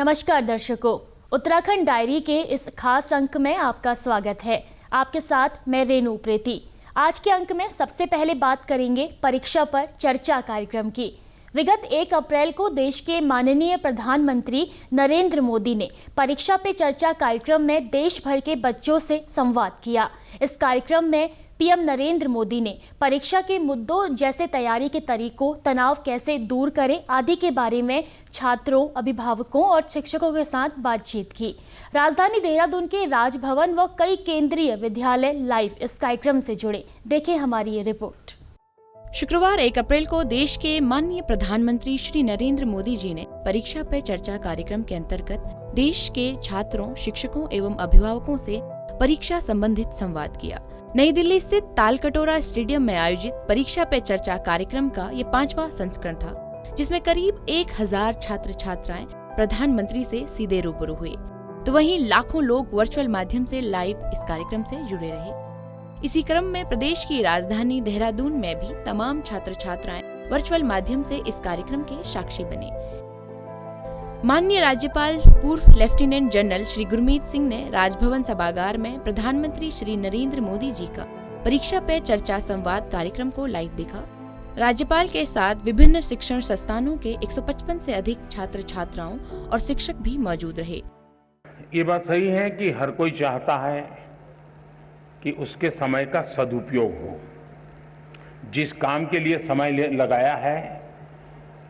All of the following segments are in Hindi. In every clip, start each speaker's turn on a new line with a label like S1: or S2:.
S1: नमस्कार दर्शकों, उत्तराखंड डायरी के इस खास अंक में आपका स्वागत है। आपके साथ मैं रेनू प्रेती। आज के अंक में सबसे पहले बात करेंगे परीक्षा पर चर्चा कार्यक्रम की। विगत 1 अप्रैल को देश के माननीय प्रधानमंत्री नरेंद्र मोदी ने परीक्षा पे चर्चा कार्यक्रम में देश भर के बच्चों से संवाद किया। इस कार्यक्रम में पीएम नरेंद्र मोदी ने परीक्षा के मुद्दों जैसे तैयारी के तरीकों, तनाव कैसे दूर करें आदि के बारे में छात्रों, अभिभावकों और शिक्षकों के साथ बातचीत की। राजधानी देहरादून के राजभवन व कई केंद्रीय विद्यालय लाइव इस कार्यक्रम से जुड़े। देखें हमारी ये रिपोर्ट।
S2: शुक्रवार 1 अप्रैल को देश के माननीय प्रधानमंत्री श्री नरेंद्र मोदी जी ने परीक्षा पे चर्चा कार्यक्रम के अंतर्गत देश के छात्रों, शिक्षकों एवं अभिभावकों से परीक्षा संबंधित संवाद किया। नई दिल्ली स्थित तालकटोरा स्टेडियम में आयोजित परीक्षा पे चर्चा कार्यक्रम का ये 5वां संस्करण था, जिसमें करीब 1000 छात्र छात्राएं प्रधानमंत्री से सीधे रूबरू हुए, तो वहीं लाखों लोग वर्चुअल माध्यम से लाइव इस कार्यक्रम से जुड़े रहे। इसी क्रम में प्रदेश की राजधानी देहरादून में भी तमाम छात्र छात्राएं वर्चुअल माध्यम से इस कार्यक्रम के साक्षी बने। माननीय राज्यपाल पूर्व लेफ्टिनेंट जनरल श्री गुरमीत सिंह ने राजभवन सभागार में प्रधानमंत्री श्री नरेंद्र मोदी जी का परीक्षा पे चर्चा संवाद कार्यक्रम को लाइव देखा। राज्यपाल के साथ विभिन्न शिक्षण संस्थानों के 155 से अधिक छात्र छात्राओं और शिक्षक भी मौजूद रहे।
S3: ये बात सही है कि हर कोई चाहता है कि उसके समय का सदुपयोग हो, जिस काम के लिए समय लगाया है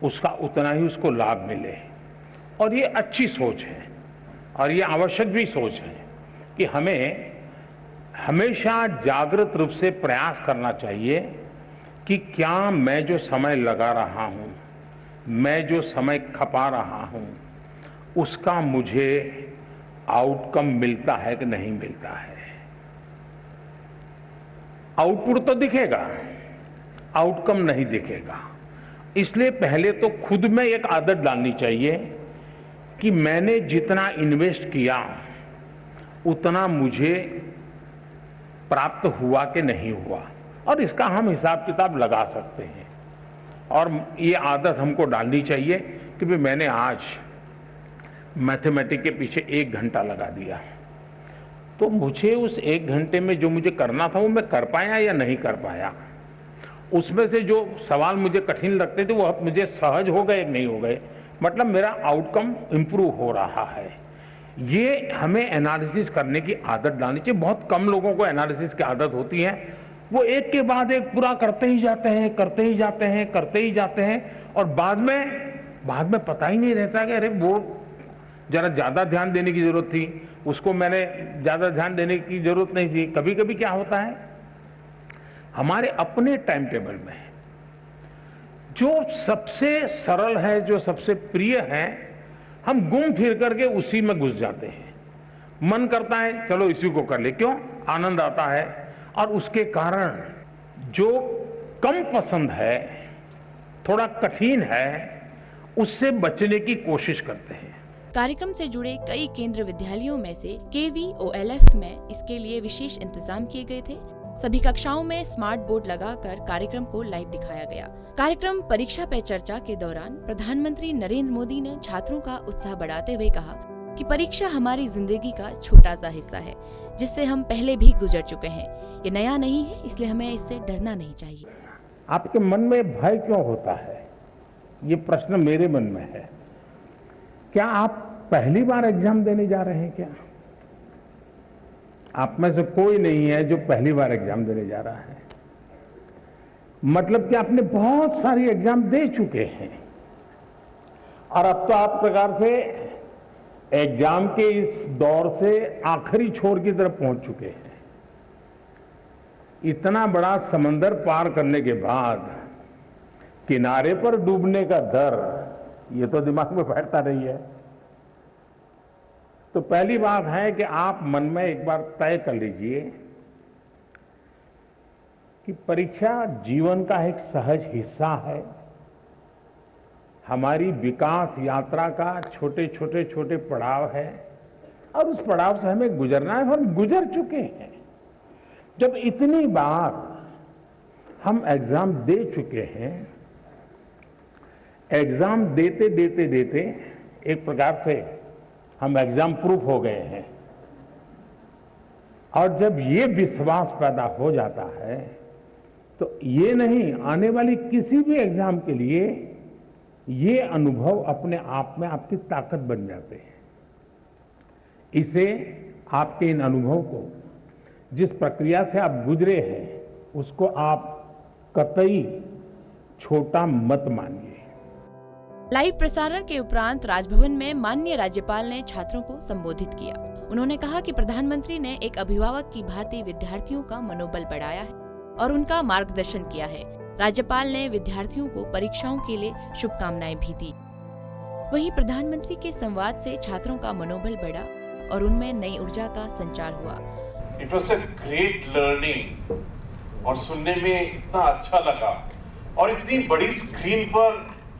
S3: उसका उतना ही उसको लाभ मिले। और ये अच्छी सोच है और ये आवश्यक भी सोच है कि हमें हमेशा जागृत रूप से प्रयास करना चाहिए कि क्या मैं जो समय लगा रहा हूँ, मैं जो समय खपा रहा हूँ, उसका मुझे आउटकम मिलता है कि नहीं मिलता है। आउटपुट तो दिखेगा, आउटकम नहीं दिखेगा। इसलिए पहले तो खुद में एक आदत डालनी चाहिए कि मैंने जितना इन्वेस्ट किया उतना मुझे प्राप्त हुआ कि नहीं हुआ, और इसका हम हिसाब किताब लगा सकते हैं। और ये आदत हमको डालनी चाहिए कि भाई मैंने आज मैथमेटिक्स के पीछे 1 घंटा लगा दिया, तो मुझे उस 1 घंटे में जो मुझे करना था वो मैं कर पाया या नहीं कर पाया। उसमें से जो सवाल मुझे कठिन लगते थे वो मुझे सहज हो गए कि नहीं हो गए, मतलब मेरा आउटकम इंप्रूव हो रहा है। ये हमें एनालिसिस करने की आदत डालनी चाहिए। बहुत कम लोगों को एनालिसिस की आदत होती है, वो एक के बाद एक पूरा करते ही जाते हैं, करते ही जाते हैं, करते ही जाते हैं, और बाद में पता ही नहीं रहता कि अरे वो जरा ज़्यादा ध्यान देने की जरूरत थी, उसको मैंने ज़्यादा ध्यान देने की जरूरत नहीं थी। कभी कभी क्या होता है, हमारे अपने टाइम टेबल में जो सबसे सरल है, जो सबसे प्रिय है, हम घूम फिर करके उसी में घुस जाते हैं। मन करता है चलो इसी को कर ले, क्यों, आनंद आता है, और उसके कारण जो कम पसंद है, थोड़ा कठिन है, उससे बचने की कोशिश करते हैं।
S2: कार्यक्रम से जुड़े कई केंद्र विद्यालयों में से KVOLF में इसके लिए विशेष इंतजाम किए गए थे। सभी कक्षाओं में स्मार्ट बोर्ड लगाकर कार्यक्रम को लाइव दिखाया गया। कार्यक्रम परीक्षा पे चर्चा के दौरान प्रधानमंत्री नरेंद्र मोदी ने छात्रों का उत्साह बढ़ाते हुए कहा कि परीक्षा हमारी जिंदगी का छोटा सा हिस्सा है, जिससे हम पहले भी गुजर चुके हैं। ये नया नहीं है, इसलिए हमें इससे डरना नहीं चाहिए।
S3: आपके मन में भय क्यों होता है, ये प्रश्न मेरे मन में है। क्या आप पहली बार एग्जाम देने जा रहे हैं? क्या आप में से कोई नहीं है जो पहली बार एग्जाम देने जा रहा है? मतलब कि आपने बहुत सारी एग्जाम दे चुके हैं और अब तो आप प्रकार से एग्जाम के इस दौर से आखिरी छोर की तरफ पहुंच चुके हैं। इतना बड़ा समंदर पार करने के बाद किनारे पर डूबने का डर, ये तो दिमाग में बैठता नहीं है। तो पहली बात है कि आप मन में एक बार तय कर लीजिए कि परीक्षा जीवन का एक सहज हिस्सा है, हमारी विकास यात्रा का छोटे पड़ाव है, और उस पड़ाव से हमें गुजरना है। हम गुजर चुके हैं। जब इतनी बार हम एग्जाम दे चुके हैं, एग्जाम देते देते देते एक प्रकार से हम एग्जाम प्रूफ हो गए हैं। और जब ये विश्वास पैदा हो जाता है तो ये नहीं, आने वाली किसी भी एग्जाम के लिए ये अनुभव अपने आप में आपकी ताकत बन जाते हैं। इसे, आपके इन अनुभव को, जिस प्रक्रिया से आप गुजरे हैं, उसको आप कतई छोटा मत मानिए।
S2: लाइव प्रसारण के उपरांत राजभवन में माननीय राज्यपाल ने छात्रों को संबोधित किया। उन्होंने कहा कि प्रधानमंत्री ने एक अभिभावक की भांति विद्यार्थियों का मनोबल बढ़ाया है और उनका मार्गदर्शन किया है। राज्यपाल ने विद्यार्थियों को परीक्षाओं के लिए शुभकामनाएं भी दी। वहीं प्रधानमंत्री के संवाद से छात्रों का मनोबल बढ़ा और उनमें नई ऊर्जा का संचार हुआ।
S4: It was a great learning और सुनने में इतना अच्छा लगा और इतनी बड़ी स्क्रीन पर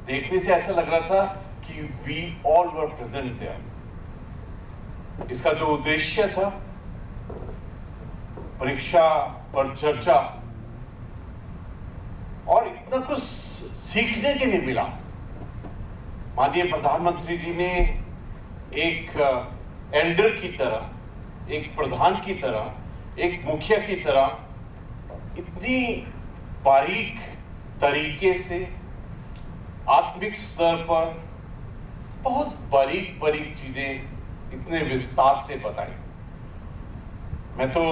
S4: देखने से ऐसा लग रहा था कि we all were present there. इसका जो उद्देश्य था, परीक्षा पर चर्चा, और इतना कुछ सीखने के लिए मिला। माननीय प्रधानमंत्री जी ने एक एल्डर की तरह, एक प्रधान की तरह, एक मुखिया की तरह इतनी बारीक तरीके से आत्मिक स्तर पर बहुत बारीक बारीक चीजें इतने विस्तार से बताई। मैं तो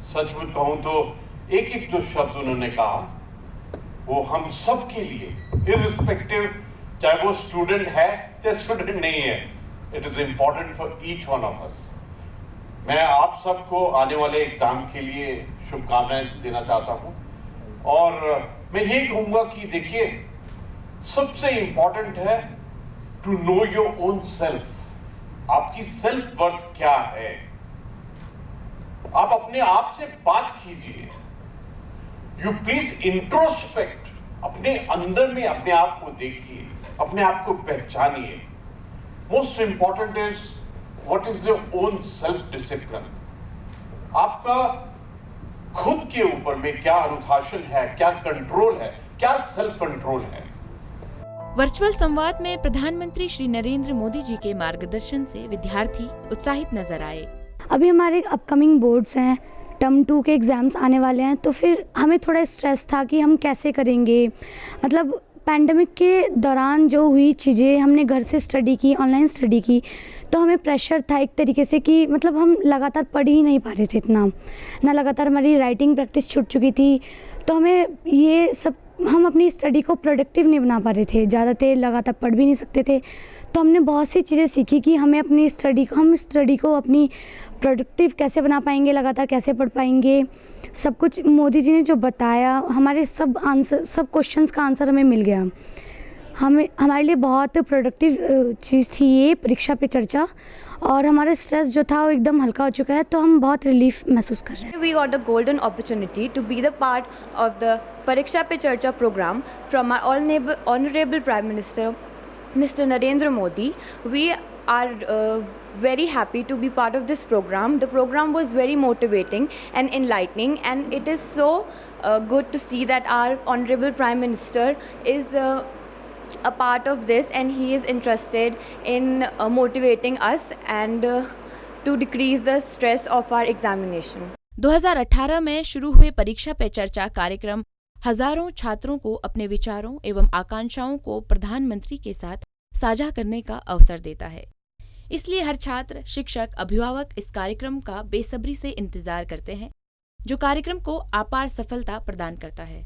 S4: सचमुच कहूं तो एक एक जो शब्द उन्होंने कहा वो हम सब के लिए, इररिस्पेक्टिव चाहे वो स्टूडेंट है चाहे स्टूडेंट नहीं है, it is important for each one of us. मैं आप सबको आने वाले एग्जाम के लिए शुभकामनाएं देना चाहता हूं और मैं यही कहूंगा कि देखिए, सबसे इंपॉर्टेंट है to know your own self. आपकी सेल्फ वर्थ क्या है, आप अपने आप से बात कीजिए। यू प्लीज इंट्रोस्पेक्ट, अपने अंदर में अपने आप को देखिए, अपने आप को पहचानिए। Most important is what is your own self discipline. आपका खुद के ऊपर में क्या अनुशासन है, क्या कंट्रोल है, क्या सेल्फ कंट्रोल है।
S2: वर्चुअल संवाद में प्रधानमंत्री श्री नरेंद्र मोदी जी के मार्गदर्शन से विद्यार्थी उत्साहित नजर आए।
S5: अभी हमारे अपकमिंग बोर्ड्स हैं, टर्म 2 के एग्ज़ाम्स आने वाले हैं, तो फिर हमें थोड़ा स्ट्रेस था कि हम कैसे करेंगे। मतलब पैंडमिक के दौरान जो हुई चीज़ें, हमने घर से स्टडी की, ऑनलाइन स्टडी की, तो हमें प्रेशर था एक तरीके से कि मतलब हम लगातार पढ़ ही नहीं पा रहे थे इतना, ना लगातार हमारी राइटिंग प्रैक्टिस छूट चुकी थी। तो हमें ये सब, हम अपनी स्टडी को प्रोडक्टिव नहीं बना पा रहे थे, ज़्यादा देर लगातार पढ़ भी नहीं सकते थे। तो हमने बहुत सी चीज़ें सीखी कि हमें अपनी स्टडी को अपनी प्रोडक्टिव कैसे बना पाएंगे, लगातार कैसे पढ़ पाएंगे। सब कुछ मोदी जी ने जो बताया, हमारे सब क्वेश्चंस का आंसर हमें मिल गया। हमारे लिए बहुत प्रोडक्टिव चीज़ थी ये परीक्षा पे चर्चा, और हमारा स्ट्रेस जो था वो एकदम हल्का हो चुका है, तो हम बहुत रिलीफ महसूस कर रहे हैं।
S6: We got the golden opportunity to be the part of the Pariksha Pe Charcha program from our honorable Prime Minister, Mr. Narendra Modi. We are very happy to be part of this program. The program was very motivating and enlightening, and it is so good to see that our honorable Prime Minister is a part of this, and he is interested in motivating us and to decrease the stress of our examination.
S2: 2018 में शुरू हुए परीक्षा पे चर्चा कार्यक्रम हजारों छात्रों को अपने विचारों एवं आकांक्षाओं को प्रधानमंत्री के साथ साझा करने का अवसर देता है। इसलिए हर छात्र, शिक्षक, अभिभावक इस कार्यक्रम का बेसब्री से इंतजार करते हैं, जो कार्यक्रम को अपार सफलता प्रदान करता है।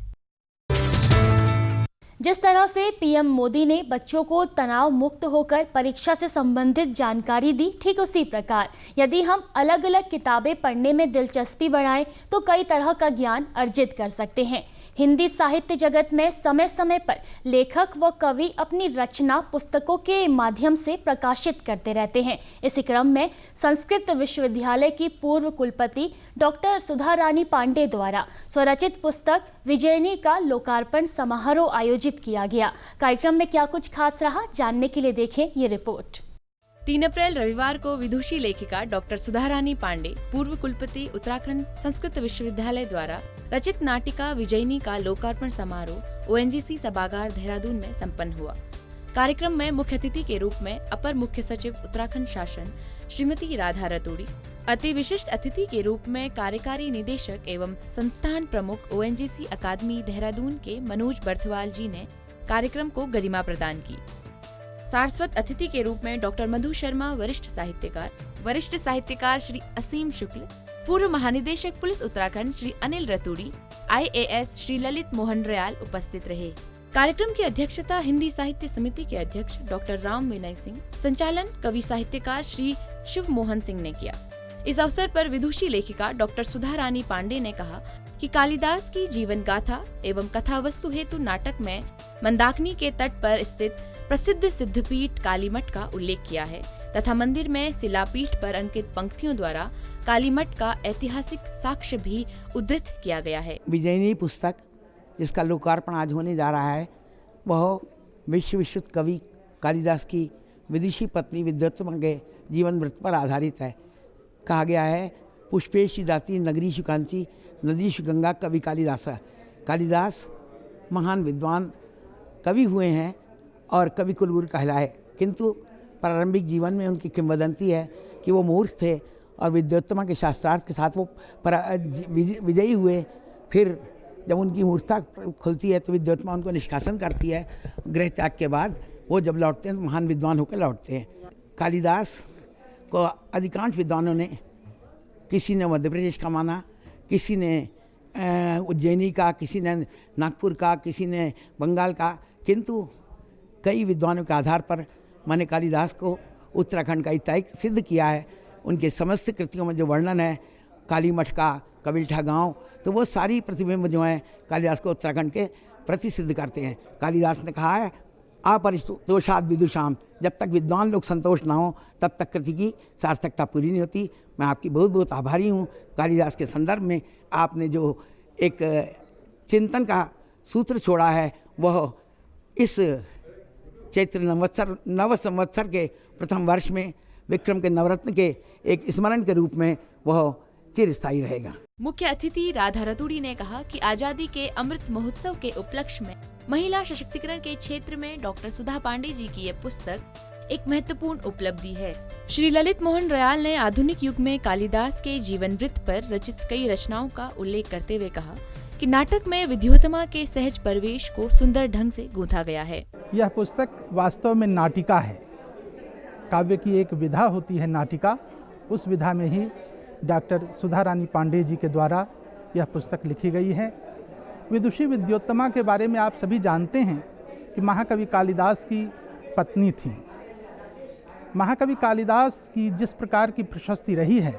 S1: जिस तरह से पीएम मोदी ने बच्चों को तनाव मुक्त होकर परीक्षा से संबंधित जानकारी दी, ठीक उसी प्रकार यदि हम अलग अलग किताबें पढ़ने में दिलचस्पी बढ़ाएं तो कई तरह का ज्ञान अर्जित कर सकते हैं। हिंदी साहित्य जगत में समय समय पर लेखक व कवि अपनी रचना पुस्तकों के माध्यम से प्रकाशित करते रहते हैं। इसी क्रम में संस्कृत विश्वविद्यालय की पूर्व कुलपति डॉक्टर सुधा रानी पांडे द्वारा स्वरचित पुस्तक विजयनी का लोकार्पण समारोह आयोजित किया गया। कार्यक्रम में क्या कुछ खास रहा, जानने के लिए देखें ये रिपोर्ट।
S2: 3 अप्रैल रविवार को विदुषी लेखिका डॉक्टर सुधा रानी पांडे, पूर्व कुलपति उत्तराखंड संस्कृत विश्वविद्यालय द्वारा रचित नाटिका विजयनी का लोकार्पण समारोह ONGC सभागार देहरादून में संपन्न हुआ। कार्यक्रम में मुख्य अतिथि के रूप में अपर मुख्य सचिव उत्तराखंड शासन श्रीमती राधा रतूड़ी, अति विशिष्ट अतिथि के रूप में कार्यकारी निदेशक एवं संस्थान प्रमुख ONGC अकादमी देहरादून के मनोज बर्थवाल जी ने कार्यक्रम को गरिमा प्रदान की। सारस्वत अतिथि के रूप में डॉक्टर मधु शर्मा वरिष्ठ साहित्यकार श्री असीम शुक्ल, पूर्व महानिदेशक police Uttarakhand Shri Anil Raturi, IAS Shri Lalit Mohan royal उपस्थित रहे। कार्यक्रम की अध्यक्षता हिंदी साहित्य समिति के अध्यक्ष डॉक्टर राम विनय सिंह, संचालन कवि साहित्यकार श्री शिव मोहन सिंह ने किया। इस अवसर पर विदुषी लेखिका डॉक्टर सुधा रानी पांडे ने कहा कि कालिदास की जीवन गाथा एवं कथा वस्तु हेतु नाटक में मंदाकिनी के तट पर स्थित प्रसिद्ध सिद्धपीठ कालीमठ का उल्लेख किया है तथा मंदिर में शिलापीठ पर अंकित पंक्तियों द्वारा कालीमठ का ऐतिहासिक साक्ष्य भी उद्धृत किया गया है।
S7: विजयिनी पुस्तक जिसका लोकार्पण आज होने जा रहा है वह विश्व विश्रुत कवि कालिदास की विदुषी पत्नी विद्योत्तमा के जीवन वृत्त पर आधारित है। कहा गया है पुष्पेशु दाती नगरीषु कांची नदीषु गंगा कवि कालिदास। कालिदास महान विद्वान कवि हुए हैं और कवि कुलगुरु कहलाए, किंतु प्रारंभिक जीवन में उनकी किंवदंती है कि वो मूर्ख थे और विद्योत्तमा के शास्त्रार्थ के साथ वो विजयी हुए। फिर जब उनकी मूर्खता खुलती है तो विद्योत्तमा उनको निष्कासन करती है। गृह त्याग के बाद वो जब लौटते हैं तो महान विद्वान होकर लौटते हैं। कालिदास को अधिकांश विद्वानों ने, किसी ने मध्य प्रदेश का माना, किसी ने उज्जैनी का, किसी ने नागपुर का, किसी ने बंगाल का, किंतु कई विद्वानों के आधार पर मैंने कालिदास को उत्तराखंड का इत्यादि सिद्ध किया है। उनके समस्त कृतियों में जो वर्णन है कालीमठ का, कविल्ठा गांव, तो वो सारी प्रतिबिंब जो हैं कालिदास को उत्तराखंड के प्रति सिद्ध करते हैं। कालिदास ने कहा है अपरितोषाद विदुषाम, जब तक विद्वान लोग संतोष ना हो तब तक कृति की सार्थकता पूरी नहीं होती। मैं आपकी बहुत बहुत आभारी हूँ। कालिदास के संदर्भ में आपने जो एक चिंतन का सूत्र छोड़ा है वह इस चैत्र नव संवत्सर के प्रथम वर्ष में विक्रम के नवरत्न के एक स्मरण के रूप में वह चिरस्थायी रहेगा।
S2: मुख्य अतिथि राधा रतूड़ी ने कहा कि आजादी के अमृत महोत्सव के उपलक्ष्य में महिला सशक्तिकरण के क्षेत्र में डॉक्टर सुधा पांडे जी की ये पुस्तक एक महत्वपूर्ण उपलब्धि है। श्री ललित मोहन रयाल ने आधुनिक युग में कालिदास के जीवन वृत्त पर रचित कई रचनाओं का उल्लेख करते हुए कहा कि नाटक में विद्योत्तमा के सहज परिवेश को सुंदर ढंग से गूंथा गया है।
S8: यह पुस्तक वास्तव में नाटिका है। काव्य की एक विधा होती है नाटिका, उस विधा में ही डॉक्टर सुधा रानी पांडे जी के द्वारा यह पुस्तक लिखी गई है। विदुषी विद्योत्तमा के बारे में आप सभी जानते हैं कि महाकवि कालिदास की पत्नी थी। महाकवि कालिदास की जिस प्रकार की प्रशस्ति रही है,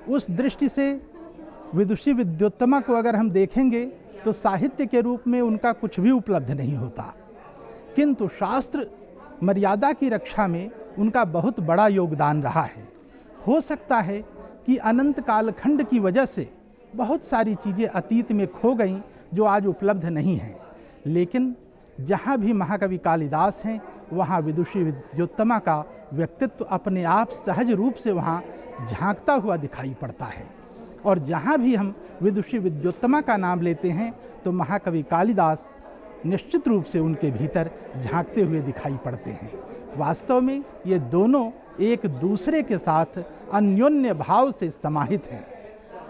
S8: उस दृष्टि से विदुषी विद्योत्तमा को अगर हम देखेंगे तो साहित्य के रूप में उनका कुछ भी उपलब्ध नहीं होता, किंतु शास्त्र मर्यादा की रक्षा में उनका बहुत बड़ा योगदान रहा है। हो सकता है कि अनंत कालखंड की वजह से बहुत सारी चीज़ें अतीत में खो गईं जो आज उपलब्ध नहीं हैं, लेकिन जहाँ भी महाकवि कालिदास हैं वहाँ विदुषी विद्योत्तमा का व्यक्तित्व अपने आप सहज रूप से वहाँ झांकता हुआ दिखाई पड़ता है। और जहाँ भी हम विदुषी विद्योत्तमा का नाम लेते हैं तो महाकवि कालिदास निश्चित रूप से उनके भीतर झांकते हुए दिखाई पड़ते हैं। वास्तव में ये दोनों एक दूसरे के साथ अन्योन्य भाव से समाहित हैं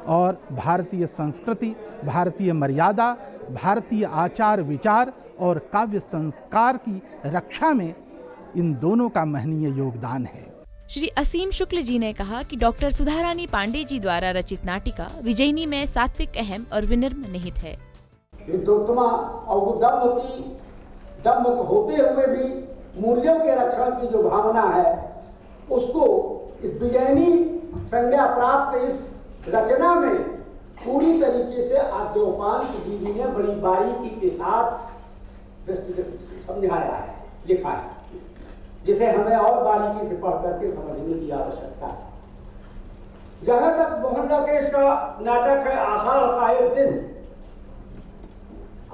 S8: और भारतीय संस्कृति, भारतीय मर्यादा, भारतीय आचार विचार और काव्य संस्कार की रक्षा में इन दोनों का महनीय योगदान है।
S2: श्री असीम शुक्ल जी ने कहा कि डॉक्टर सुधा रानी पांडे जी द्वारा रचित नाटिका विजयिनी में सात्विक, अहम और विनम्र निहित है।
S9: विद्योत्तमा और दम्भ होते हुए भी मूल्यों के रक्षण की जो भावना है उसको इस विजयिनी संज्ञा प्राप्त इस रचना में पूरी तरीके से आद्योपांत जी ने बड़ी बारीकी के साथ समझाया है, लिखा है, जिसे हमें और बारीकी से पढ़ करके समझने की आवश्यकता है। जहाँ तक मोहन राकेश का नाटक है आषाढ़ का एक दिन,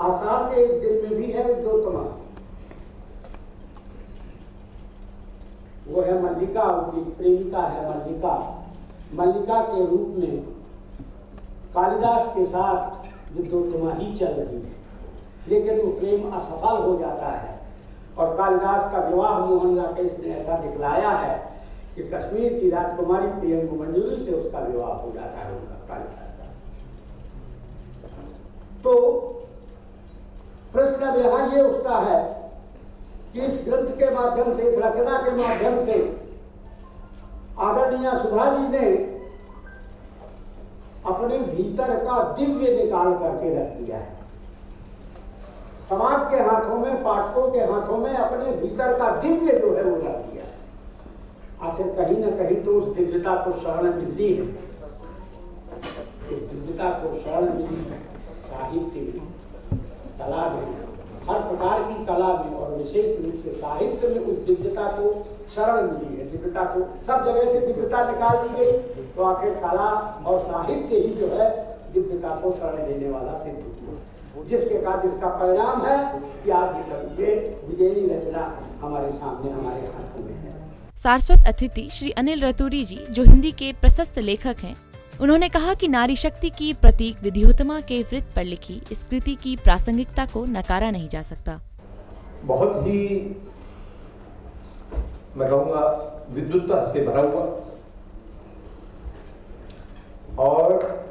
S9: आषाढ़ के एक दिन में भी है विद्योत्तमा, वो है मल्लिका, उनकी प्रेमिका है मल्लिका। मल्लिका के रूप में कालिदास के साथ विद्योत्तमा ही चल रही है, लेकिन वो प्रेम असफल हो जाता है और कालिदास का विवाह मोहन राकेश ने ऐसा दिखलाया है कि कश्मीर की राजकुमारी प्रियंका मंजूरी से उसका विवाह हो जाता है उनका, कालिदास का। तो प्रश्न यहाँ ये उठता है कि इस ग्रंथ के माध्यम से, इस रचना के माध्यम से आदरणीय सुधा जी ने अपने भीतर का दिव्य निकाल करके रख दिया है। समाज के हाथों में, पाठकों के हाथों में अपने भीतर का दिव्य जो है वो रख दिया है। आखिर कहीं ना कहीं तो उस दिव्यता को शरण मिलती है, उस दिव्यता को शरण मिली है साहित्य में, कला में, हर प्रकार की कला में, और विशेष रूप से साहित्य में उस दिव्यता को शरण मिली है। दिव्यता को सब जगह से दिव्यता निकाल दी गई, तो आखिर कला और साहित्य ही जो है दिव्यता को शरण देने वाला सिद्ध हुआ, जिसका परिणाम है कि आज ये विजयनी रचना हमारे सामने, हमारे हाथों में है।
S2: सारस्वत अतिथि श्री अनिल रतूरी जी, जो हिंदी के प्रशस्त लेखक हैं, उन्होंने कहा कि नारी शक्ति की प्रतीक विद्योत्तमा के वृत्त पर लिखी इस कृति की प्रासंगिकता को नकारा नहीं जा सकता।
S10: बहुत ही, मैं कहूँगा, विद्वत्ता से भरा हुआ और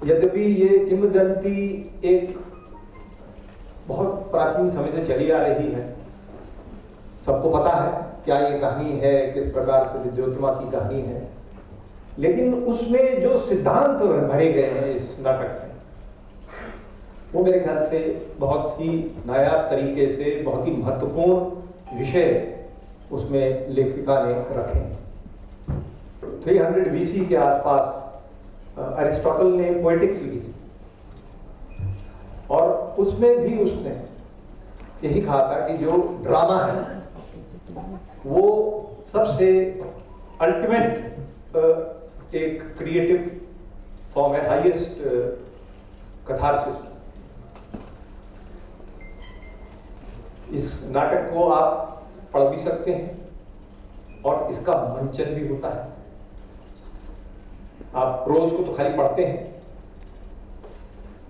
S10: यद्यपि ये किंवदंती एक बहुत प्राचीन समय से चली आ रही है, सबको पता है क्या ये कहानी है, किस प्रकार से विद्योत्तमा की कहानी है, लेकिन उसमें जो सिद्धांत भरे गए हैं इस नाटक में, वो मेरे ख्याल से बहुत ही नायाब तरीके से, बहुत ही महत्वपूर्ण विषय उसमें लेखिका ने रखे। 300 BC के आसपास अरिस्टोटल ने पोएटिक्स लिखी थी और उसमें भी उसने यही कहा था कि जो ड्रामा है वो सबसे अल्टीमेट एक क्रिएटिव फॉर्म है, हाईएस्ट कथारसिस। इस नाटक को आप पढ़ भी सकते हैं और इसका मंचन भी होता है। आप प्रोज को तो खाली पढ़ते हैं,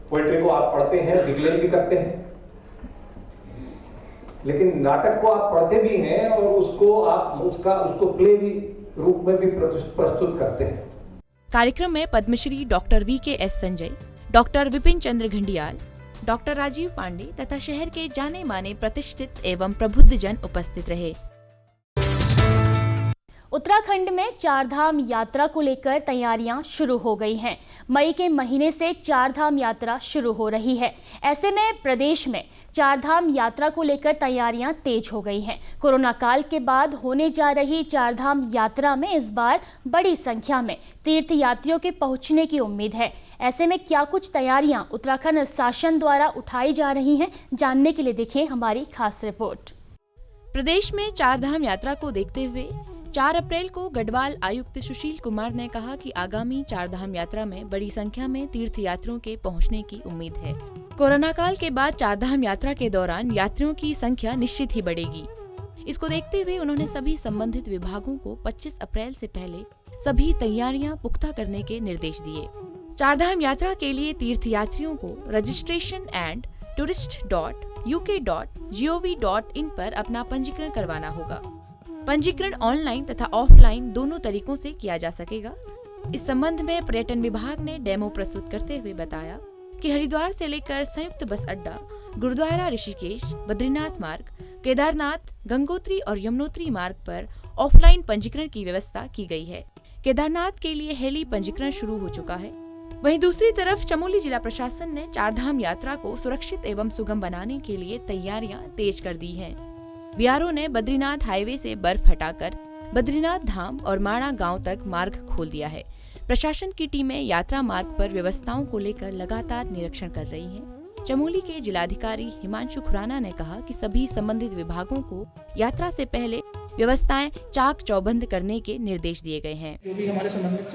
S10: पोएट्री को आप पढ़ते हैं, डिक्लेम भी करते हैं, लेकिन नाटक को आप पढ़ते भी हैं और उसको आप उसको प्ले भी रूप में भी प्रस्तुत करते हैं।
S2: कार्यक्रम में Padmashri doctor VKS Sanjay, doctor Vipin Chandra Ghandiyal, doctor Rajeev Pandey तथा शहर के जाने माने प्रतिष्ठित एवं प्रबुद्ध जन उपस्थित रहे।
S1: उत्तराखंड में चारधाम यात्रा को लेकर तैयारियां शुरू हो गई हैं। मई के महीने से चारधाम यात्रा शुरू हो रही है। ऐसे में प्रदेश में चारधाम यात्रा को लेकर तैयारियां तेज हो गई हैं। कोरोना काल के बाद होने जा रही चारधाम यात्रा में इस बार बड़ी संख्या में तीर्थयात्रियों के पहुंचने की उम्मीद है। ऐसे में क्या कुछ तैयारियां उत्तराखंड शासन द्वारा उठाई जा रही हैं, जानने के लिए देखें हमारी खास रिपोर्ट।
S2: प्रदेश में चारधाम यात्रा को देखते हुए 4 अप्रैल को गढ़वाल आयुक्त सुशील कुमार ने कहा कि आगामी चारधाम यात्रा में बड़ी संख्या में तीर्थयात्रियों के पहुंचने की उम्मीद है। कोरोना काल के बाद चारधाम यात्रा के दौरान यात्रियों की संख्या निश्चित ही बढ़ेगी। इसको देखते हुए उन्होंने सभी संबंधित विभागों को 25 अप्रैल से पहले सभी तैयारियां पुख्ता करने के निर्देश दिए। चारधाम यात्रा के लिए तीर्थयात्रियों को registration@tourist.uk.gov.in पर अपना पंजीकरण करवाना होगा। पंजीकरण ऑनलाइन तथा ऑफलाइन दोनों तरीकों से किया जा सकेगा। इस संबंध में पर्यटन विभाग ने डेमो प्रस्तुत करते हुए बताया कि हरिद्वार से लेकर संयुक्त बस अड्डा, गुरुद्वारा ऋषिकेश, बद्रीनाथ मार्ग, केदारनाथ, गंगोत्री और यमुनोत्री मार्ग पर ऑफलाइन पंजीकरण की व्यवस्था की गई है। केदारनाथ के लिए हेली पंजीकरण शुरू हो चुका है। वहीं दूसरी तरफ चमोली जिला प्रशासन ने चारधाम यात्रा को सुरक्षित एवं सुगम बनाने के लिए तैयारियां तेज कर दी हैं। बीआरओ ने बद्रीनाथ हाईवे से बर्फ हटाकर बद्रीनाथ धाम और माणा गांव तक मार्ग खोल दिया है। प्रशासन की टीमें यात्रा मार्ग पर व्यवस्थाओं को लेकर लगातार निरीक्षण कर रही हैं। चमोली के जिलाधिकारी हिमांशु खुराना ने कहा कि सभी संबंधित विभागों को यात्रा से पहले व्यवस्थाएं चाक चौबंद करने के निर्देश दिए गए हैं।
S11: जो भी हमारे संबंधित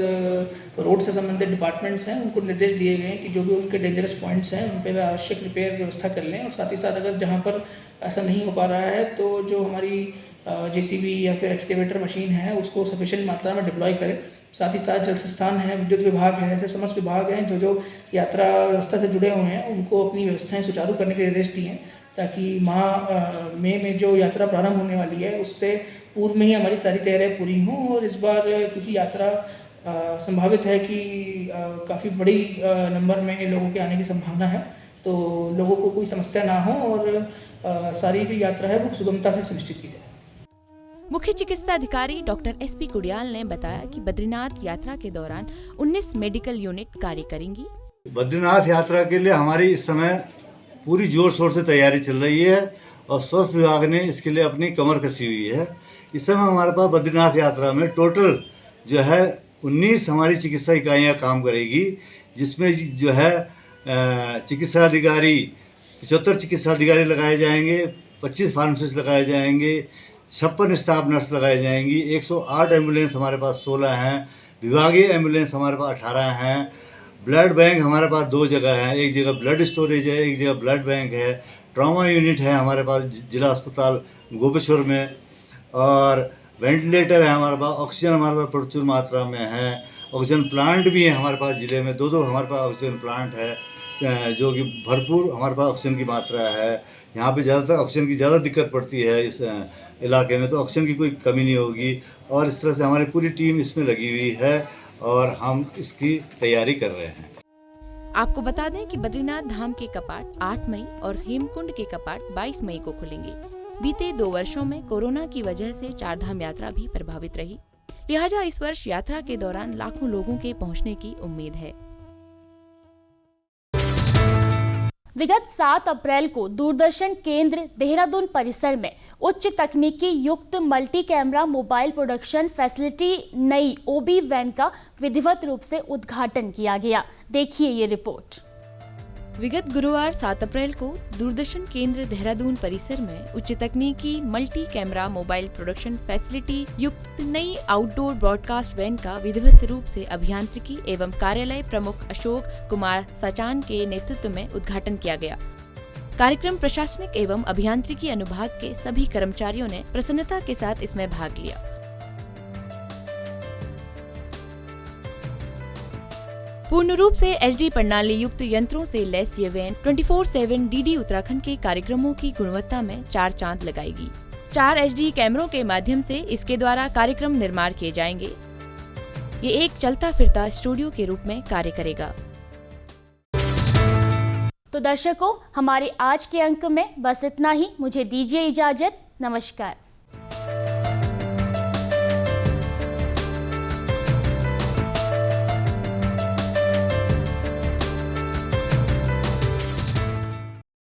S11: रोड से संबंधित डिपार्टमेंट्स हैं उनको निर्देश दिए गए हैं कि जो भी उनके डेंजरस पॉइंट्स हैं उन पर आवश्यक रिपेयर व्यवस्था कर लें, और साथ ही साथ अगर जहां पर ऐसा नहीं हो पा रहा है तो जो हमारी JCB या फिर एक्सकेवेटर मशीन है उसको सफिशिएंट मात्रा में डिप्लॉय करें। साथ ही साथ जल संस्थान है, विद्युत विभाग है, ऐसे समस्त विभाग हैं जो यात्रा व्यवस्था से जुड़े हुए हैं उनको अपनी व्यवस्थाएं सुचारू करने के निर्देश दिए हैं, ताकि मई में जो यात्रा प्रारंभ होने वाली है उससे पूर्व में ही हमारी सारी तैयारियाँ पूरी हों। और इस बार क्योंकि यात्रा संभावित है कि काफ़ी बड़ी नंबर में लोगों के आने की संभावना है, तो लोगों को कोई समस्या ना हो और सारी जो यात्रा है वो सुगमता से सुनिश्चित की जाए।
S2: मुख्य चिकित्सा अधिकारी डॉक्टर एसपी कुडियाल ने बताया कि बद्रीनाथ यात्रा के दौरान 19 मेडिकल यूनिट कार्य करेंगी।
S12: बद्रीनाथ यात्रा के लिए हमारी इस समय पूरी जोर शोर से तैयारी चल रही है और स्वास्थ्य विभाग ने इसके लिए अपनी कमर कसी हुई है। इस समय हमारे पास बद्रीनाथ यात्रा में टोटल जो है 19 हमारी चिकित्सा इकाइयाँ काम करेगी, जिसमें जो है चिकित्सा अधिकारी 75 चिकित्सा अधिकारी लगाए जाएंगे, 25 फार्मासिस्ट लगाए जाएंगे, 56 स्टाफ नर्स लगाई जाएंगी, 108 एम्बुलेंस हमारे पास 16 हैं, विभागीय एम्बुलेंस हमारे पास 18 हैं, ब्लड बैंक हमारे पास 2 जगह हैं, एक जगह ब्लड स्टोरेज है, एक जगह ब्लड बैंक है, ट्रॉमा यूनिट है हमारे पास जिला अस्पताल गोपेश्वर में, और वेंटिलेटर है हमारे पास, ऑक्सीजन हमारे पास प्रचुर मात्रा में है, ऑक्सीजन प्लांट भी है हमारे पास ज़िले में, 2 हमारे पास ऑक्सीजन प्लांट है जो कि भरपूर हमारे पास ऑक्सीजन की मात्रा है। यहाँ पे ज़्यादातर ऑक्सीजन की ज़्यादा दिक्कत पड़ती है इस इलाके में, तो ऑक्सीजन की कोई कमी नहीं होगी। और इस तरह से हमारी पूरी टीम इसमें लगी हुई है और हम इसकी तैयारी कर रहे हैं।
S2: आपको बता दें कि बद्रीनाथ धाम के कपाट 8 मई और हेमकुंड के कपाट 22 मई को खुलेंगे। बीते 2 वर्षों में कोरोना की वजह से चारधाम यात्रा भी प्रभावित रही, लिहाजा इस वर्ष यात्रा के दौरान लाखों लोगों के पहुंचने की उम्मीद है।
S1: विगत 7 अप्रैल को दूरदर्शन केंद्र देहरादून परिसर में उच्च तकनीकी युक्त multi camera mobile production facility नई ओबी वैन का विधिवत रूप से उद्घाटन किया गया। देखिए ये रिपोर्ट।
S2: विगत गुरुवार 7 अप्रैल को दूरदर्शन केंद्र देहरादून परिसर में उच्च तकनीकी multi camera mobile production facility युक्त नई आउटडोर ब्रॉडकास्ट वैन का विधिवत रूप से अभियांत्रिकी एवं कार्यालय प्रमुख अशोक कुमार सचान के नेतृत्व में उद्घाटन किया गया। कार्यक्रम प्रशासनिक एवं अभियांत्रिकी अनुभाग के सभी कर्मचारियों ने प्रसन्नता के साथ इसमें भाग लिया। पूर्ण रूप से एचडी प्रणाली युक्त यंत्रों से लैस ये वैन 24/7 डीडी उत्तराखंड के कार्यक्रमों की गुणवत्ता में 4 चांद लगाएगी। 4 एचडी कैमरों के माध्यम से इसके द्वारा कार्यक्रम निर्माण किए जाएंगे। ये एक चलता फिरता स्टूडियो के रूप में कार्य करेगा।
S1: तो दर्शकों, हमारे आज के अंक में बस इतना ही। मुझे दीजिए इजाजत। नमस्कार।